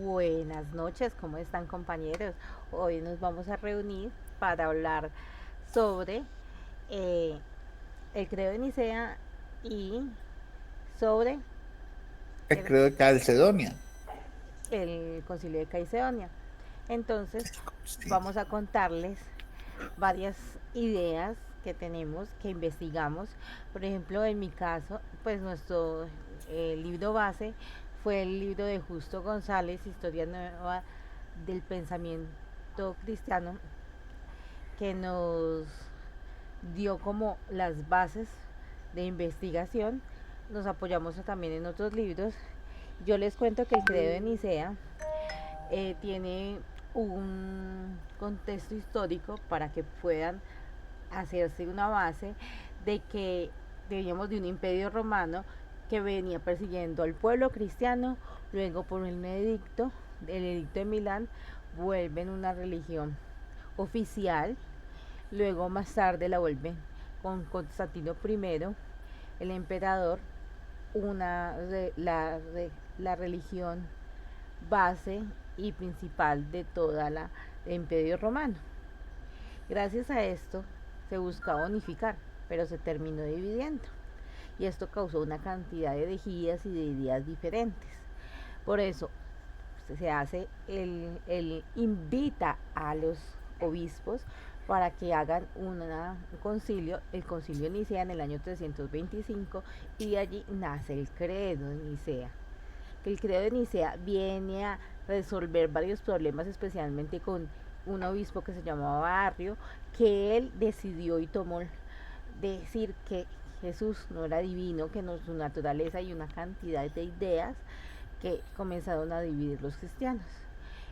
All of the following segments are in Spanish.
Buenas noches, ¿cómo están compañeros? Hoy nos vamos a reunir para hablar sobre eh, el credo de Nicea y sobre El el, credo de Calcedonia. el concilio de Caicedonia. Entonces, Sí. vamos a contarles varias ideas que tenemos, que investigamos. Por ejemplo, en mi caso, pues nuestro libro base fue el libro de Justo González, Historia Nueva del Pensamiento Cristiano, que nos dio como las bases de investigación. Nos apoyamos también en otros libros. Yo les cuento que el credo de Nicea tiene un contexto histórico para que puedan hacerse una base de que veníamos de un imperio romano que venía persiguiendo al pueblo cristiano, luego por el edicto de Milán, vuelven una religión oficial, luego más tarde la vuelven con Constantino I, el emperador, una, la religión base y principal de toda la el imperio romano. Gracias a esto se buscaba unificar, pero se terminó dividiendo. Y esto causó una cantidad de herejías y de ideas diferentes. Por eso se hace el invita a los obispos para que hagan un concilio. El concilio inicia en el año 325 y de allí nace el credo de Nicea. El credo de Nicea viene a resolver varios problemas, especialmente con un obispo que se llamaba Arrio, que él decidió y tomó decir que Jesús no era divino, que no su naturaleza y una cantidad de ideas que comenzaron a dividir los cristianos.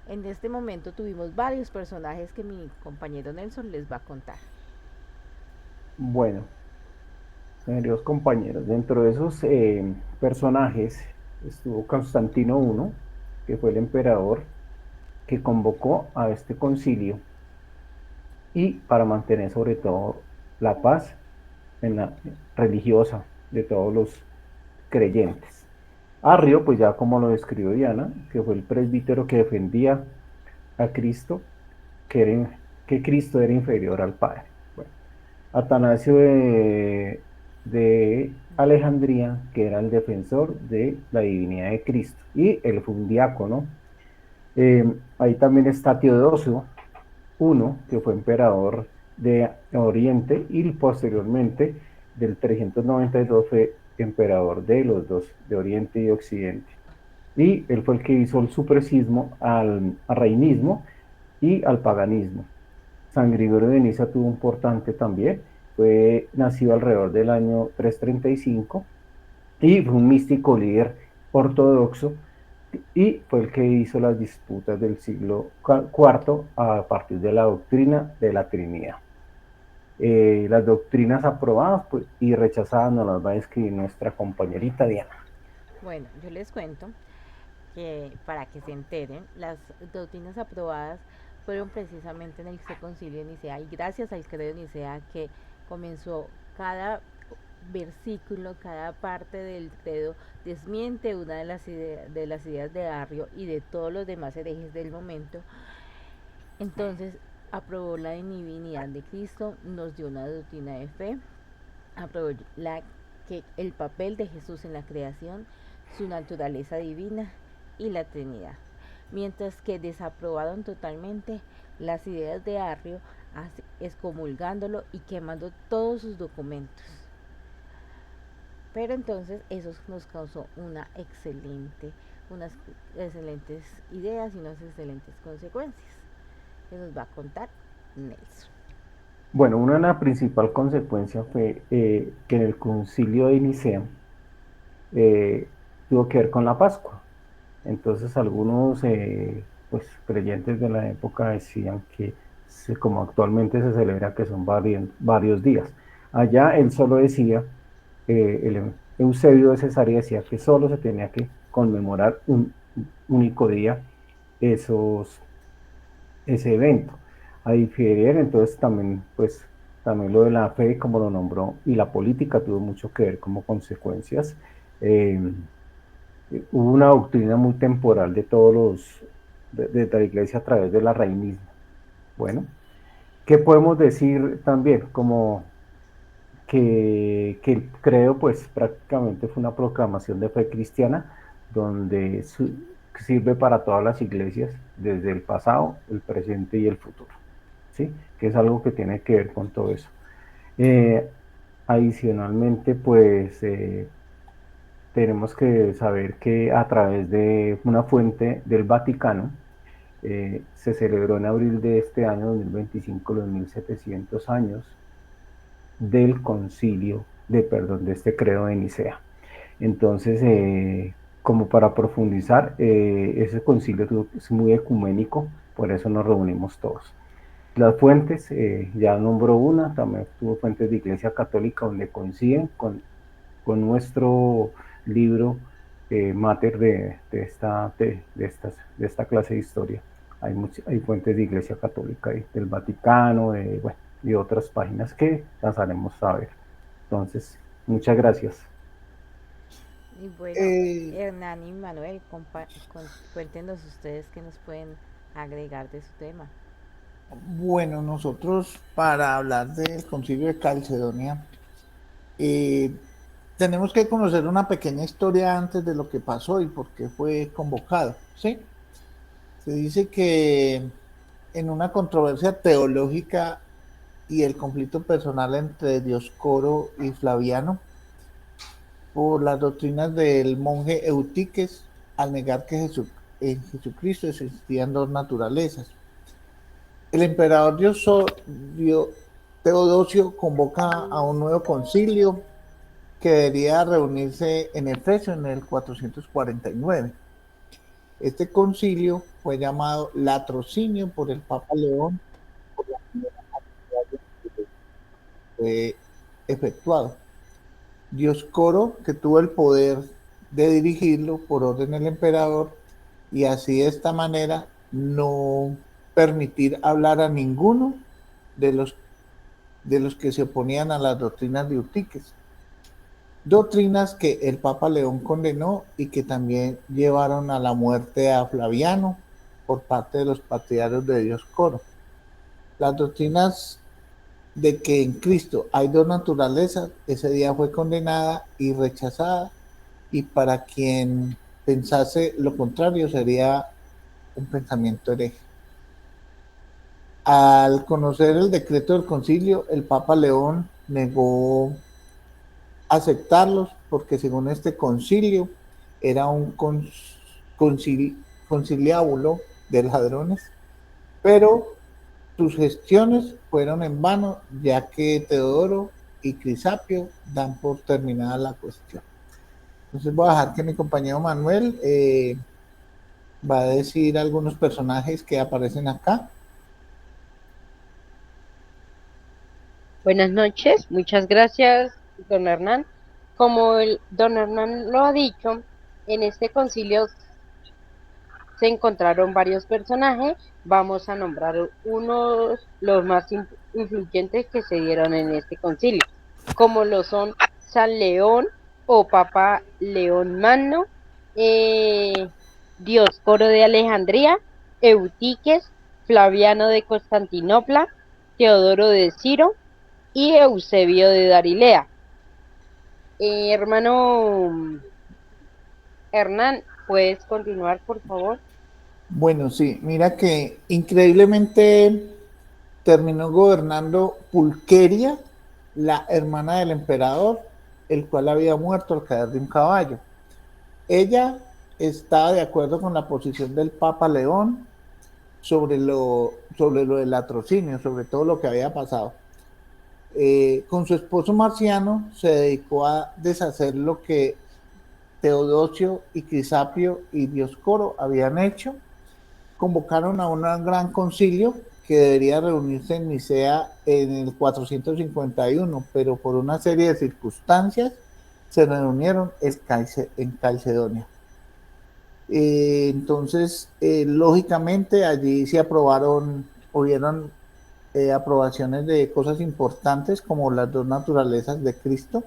En este momento tuvimos varios personajes que mi compañero Nelson les va a contar. Bueno, queridos compañeros, dentro de esos personajes estuvo Constantino I, que fue el emperador que convocó a este concilio y para mantener sobre todo la paz en la religiosa de todos los creyentes. Arrio, pues ya como lo describió Diana, que fue el presbítero que defendía a Cristo, que Cristo era inferior al Padre. Bueno, Atanasio de Alejandría, que era el defensor de la divinidad de Cristo, y él fue un diácono. Ahí también está Teodosio I, que fue emperador de Oriente, y posteriormente del 392 fue emperador de los dos, de Oriente y Occidente. Y él fue el que hizo el supresismo al reinismo y al paganismo. San Gregorio de Niza tuvo un importante también, fue nacido alrededor del año 335 y fue un místico líder ortodoxo y fue el que hizo las disputas del siglo IV a partir de la doctrina de la Trinidad. Las doctrinas aprobadas pues, y rechazadas nos las va a escribir nuestra compañerita Diana. Bueno, yo les cuento que para que se enteren, las doctrinas aprobadas fueron precisamente en el concilio de Nicea y gracias al credo de Nicea que comenzó cada versículo, cada parte del credo desmiente una de las ideas de Arrio y de todos los demás herejes del momento. Entonces aprobó la divinidad de Cristo, nos dio una doctrina de fe, aprobó que el papel de Jesús en la creación, su naturaleza divina y la Trinidad. Mientras que desaprobaron totalmente las ideas de Arrio, excomulgándolo y quemando todos sus documentos. Pero entonces eso nos causó unas excelentes ideas y unas excelentes consecuencias que nos va a contar Nelson. Bueno, una de las principales consecuencias fue que en el concilio de Nicea tuvo que ver con la Pascua. Entonces algunos pues, creyentes de la época decían que como actualmente se celebra que son varios días. Allá él solo decía, el Eusebio de Cesarea decía que solo se tenía que conmemorar un único día esos, ese evento. A diferir, entonces también, pues, también lo de la fe, como lo nombró, y la política tuvo mucho que ver como consecuencias. Eh, hubo una doctrina muy temporal de todos de la iglesia a través del arrainismo. Bueno, ¿qué podemos decir también? Como que el credo pues prácticamente fue una proclamación de fe cristiana donde sirve para todas las iglesias desde el pasado, el presente y el futuro, ¿sí? Que es algo que tiene que ver con todo eso. Eh, Adicionalmente, pues tenemos que saber que a través de una fuente del Vaticano, se celebró en abril de este año 2025 los 1700 años del concilio, perdón, de este credo de Nicea. Entonces, como para profundizar, ese concilio es muy ecuménico, por eso nos reunimos todos. Las fuentes, ya nombró una, también tuvo fuentes de Iglesia Católica donde coinciden con nuestro libro mater de esta clase de historia. Hay fuentes de Iglesia Católica del Vaticano, bueno, y otras páginas que las haremos saber. Entonces, muchas gracias. Y bueno, Eh, Hernán y Manuel, cuéntenos ustedes qué nos pueden agregar de su tema. bueno, nosotros para hablar del Concilio de Calcedonia, eh, tenemos que conocer una pequeña historia antes de lo que pasó y por qué fue convocado, ¿sí? Se dice que en una controversia teológica y el conflicto personal entre Dioscoro y Flaviano por las doctrinas del monje Eutiques al negar que en Jesucristo existían dos naturalezas. El emperador Teodosio convoca a un nuevo concilio que debería reunirse en Efesio en el 449. Este concilio fue llamado Latrocinio por el Papa León por la primera cantidad que fue efectuado. Dioscoro, que tuvo el poder de dirigirlo por orden del emperador, y así de esta manera no permitir hablar a ninguno de los que se oponían a las doctrinas de Eutiques. Doctrinas que el Papa León condenó y que también llevaron a la muerte a Flaviano por parte de los partidarios de Dioscoro. Las doctrinas de que en Cristo hay dos naturalezas, ese día fue condenada y rechazada, y para quien pensase lo contrario sería un pensamiento hereje. Al conocer el decreto del concilio, el Papa León negó aceptarlos porque según este concilio era un conciliábulo de ladrones, pero sus gestiones fueron en vano, ya que Teodoro y Crisapio dan por terminada la cuestión. Entonces voy a dejar que mi compañero Manuel va a decir algunos personajes que aparecen acá. Buenas noches, muchas gracias, don Hernán. Como el don Hernán lo ha dicho, en este concilio se encontraron varios personajes. Vamos a nombrar unos, los más influyentes que se dieron en este concilio, como lo son San León o Papa León Magno, Dioscoro de Alejandría, Eutiques, Flaviano de Constantinopla, Teodoro de Ciro y Eusebio de Darilea. Hermano Hernán, ¿puedes continuar, por favor? Bueno, sí, mira que increíblemente terminó gobernando Pulqueria, la hermana del emperador, el cual había muerto al caer de un caballo. Ella estaba de acuerdo con la posición del Papa León sobre lo del latrocinio, sobre todo lo que había pasado. Con su esposo Marciano se dedicó a deshacer lo que Teodosio y Crisapio y Dioscoro habían hecho. Convocaron a un gran concilio que debería reunirse en Nicea en el 451, pero por una serie de circunstancias se reunieron en Calcedonia. Entonces, lógicamente, allí se hubieron aprobaciones de cosas importantes como las dos naturalezas de Cristo,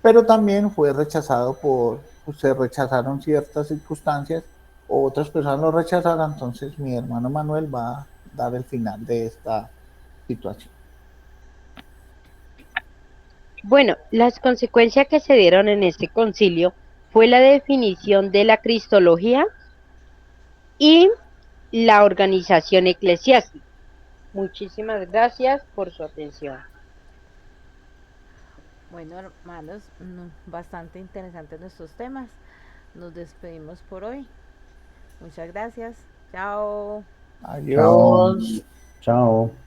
pero también fue rechazado por pues, se rechazaron ciertas circunstancias, o otras personas lo rechazaron, entonces mi hermano Manuel va a dar el final de esta situación. Bueno, las consecuencias que se dieron en este concilio fue la definición de la cristología y la organización eclesiástica. Muchísimas gracias por su atención. Bueno, hermanos, bastante interesantes nuestros temas. Nos despedimos por hoy. Muchas gracias. Chao. Chao. Adiós. Chao.